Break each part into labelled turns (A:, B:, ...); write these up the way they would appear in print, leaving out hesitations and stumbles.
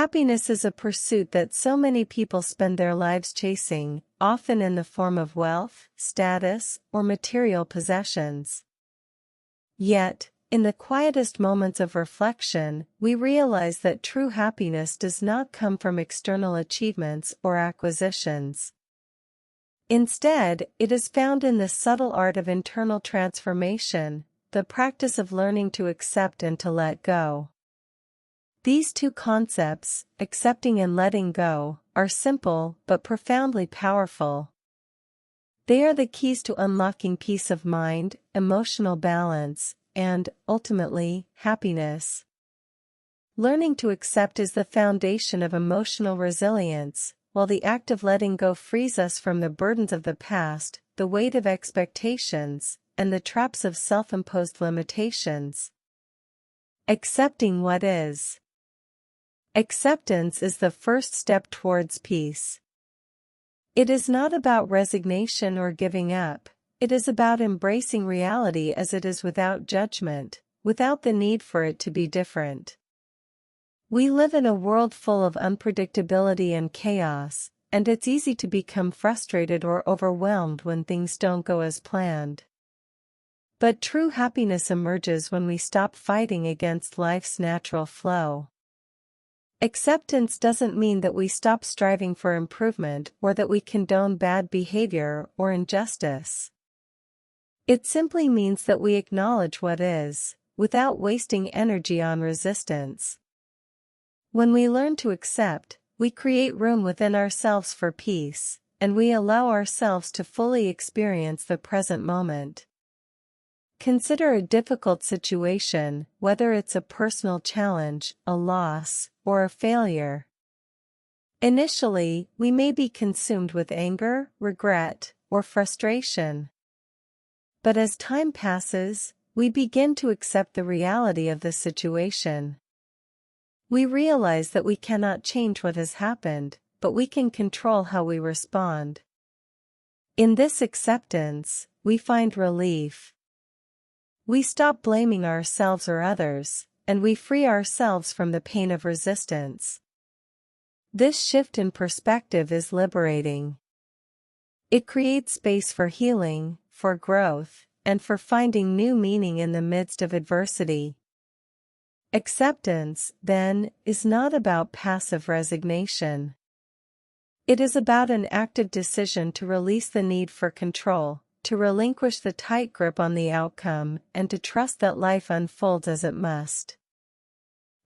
A: Happiness is a pursuit that so many people spend their lives chasing, often in the form of wealth, status, or material possessions. Yet, in the quietest moments of reflection, we realize that true happiness does not come from external achievements or acquisitions. Instead, it is found in the subtle art of internal transformation, the practice of learning to accept and to let go. These two concepts, accepting and letting go, are simple but profoundly powerful. They are the keys to unlocking peace of mind, emotional balance, and, ultimately, happiness. Learning to accept is the foundation of emotional resilience, while the act of letting go frees us from the burdens of the past, the weight of expectations, and the traps of self-imposed limitations. Accepting what is. Acceptance is the first step towards peace. It is not about resignation or giving up, it is about embracing reality as it is without judgment, without the need for it to be different. We live in a world full of unpredictability and chaos, and it's easy to become frustrated or overwhelmed when things don't go as planned. But true happiness emerges when we stop fighting against life's natural flow. Acceptance doesn't mean that we stop striving for improvement or that we condone bad behavior or injustice. It simply means that we acknowledge what is, without wasting energy on resistance. When we learn to accept, we create room within ourselves for peace, and we allow ourselves to fully experience the present moment. Consider a difficult situation, whether it's a personal challenge, a loss, or a failure. Initially, we may be consumed with anger, regret, or frustration. But as time passes, we begin to accept the reality of the situation. We realize that we cannot change what has happened, but we can control how we respond. In this acceptance, we find relief. We stop blaming ourselves or others, and we free ourselves from the pain of resistance. This shift in perspective is liberating. It creates space for healing, for growth, and for finding new meaning in the midst of adversity. Acceptance, then, is not about passive resignation. It is about an active decision to release the need for control, to relinquish the tight grip on the outcome, and to trust that life unfolds as it must.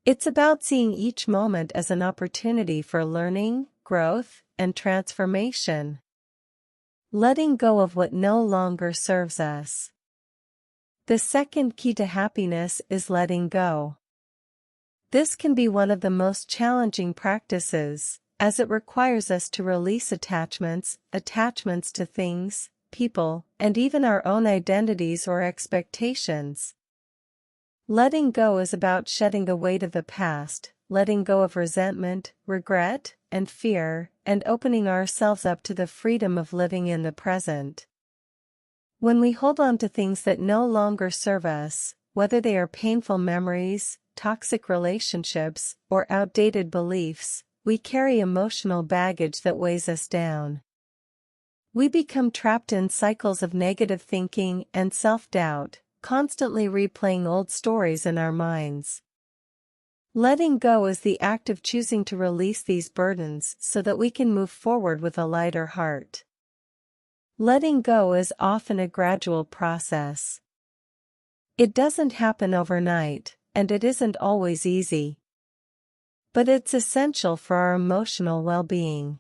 A: It's about seeing each moment as an opportunity for learning, growth, and transformation. Letting go of what no longer serves us. The second key to happiness is letting go. This can be one of the most challenging practices, as it requires us to release attachments to things, people, and even our own identities or expectations. Letting go is about shedding the weight of the past, letting go of resentment, regret, and fear, and opening ourselves up to the freedom of living in the present. When we hold on to things that no longer serve us, whether they are painful memories, toxic relationships, or outdated beliefs, we carry emotional baggage that weighs us down. We become trapped in cycles of negative thinking and self-doubt, constantly replaying old stories in our minds. Letting go is the act of choosing to release these burdens so that we can move forward with a lighter heart. Letting go is often a gradual process. It doesn't happen overnight, and it isn't always easy. But it's essential for our emotional well-being.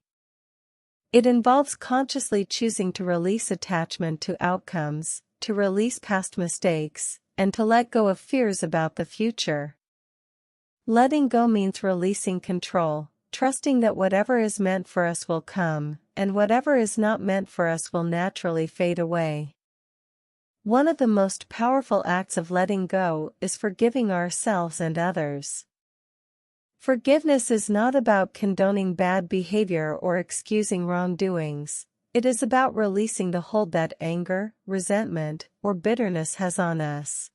A: It involves consciously choosing to release attachment to outcomes, to release past mistakes, and to let go of fears about the future. Letting go means releasing control, trusting that whatever is meant for us will come, and whatever is not meant for us will naturally fade away. One of the most powerful acts of letting go is forgiving ourselves and others. Forgiveness is not about condoning bad behavior or excusing wrongdoings. It is about releasing the hold that anger, resentment, or bitterness has on us.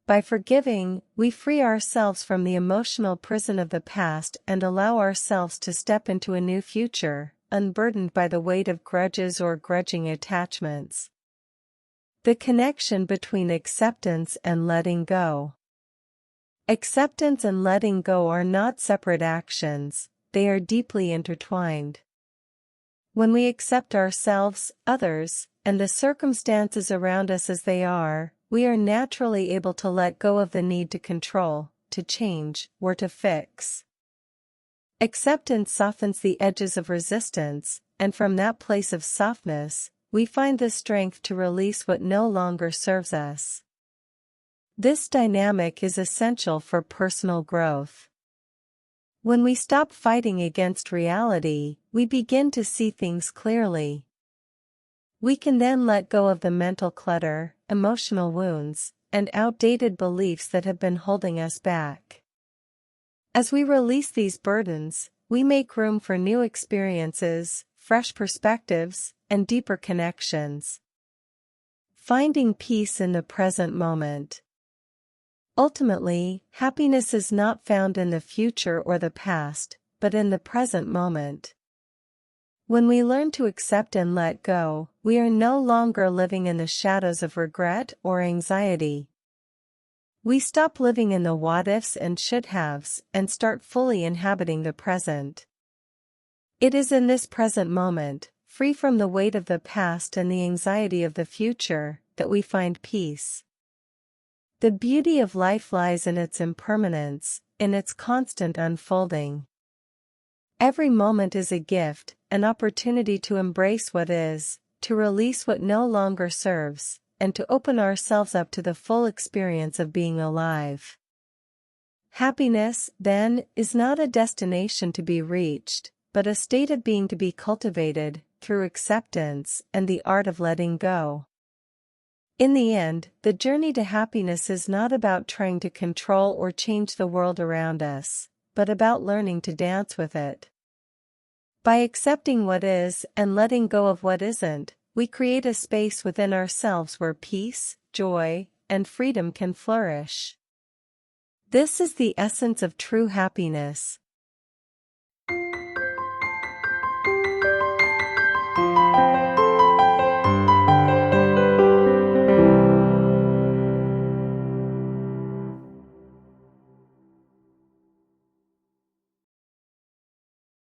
A: By forgiving, we free ourselves from the emotional prison of the past and allow ourselves to step into a new future, unburdened by the weight of grudges or grudging attachments. The connection between acceptance and letting go. Acceptance and letting go are not separate actions, they are deeply intertwined. When we accept ourselves, others, and the circumstances around us as they are, we are naturally able to let go of the need to control, to change, or to fix. Acceptance softens the edges of resistance, and from that place of softness, we find the strength to release what no longer serves us. This dynamic is essential for personal growth. When we stop fighting against reality, we begin to see things clearly. We can then let go of the mental clutter, emotional wounds, and outdated beliefs that have been holding us back. As we release these burdens, we make room for new experiences, fresh perspectives, and deeper connections. Finding peace in the present moment. Ultimately, happiness is not found in the future or the past, but in the present moment. When we learn to accept and let go, we are no longer living in the shadows of regret or anxiety. We stop living in the what-ifs and should-haves and start fully inhabiting the present. It is in this present moment, free from the weight of the past and the anxiety of the future, that we find peace. The beauty of life lies in its impermanence, in its constant unfolding. Every moment is a gift, an opportunity to embrace what is, to release what no longer serves, and to open ourselves up to the full experience of being alive. Happiness, then, is not a destination to be reached, but a state of being to be cultivated, through acceptance and the art of letting go. In the end, the journey to happiness is not about trying to control or change the world around us, but about learning to dance with it. By accepting what is and letting go of what isn't, we create a space within ourselves where peace, joy, and freedom can flourish. This is the essence of true happiness,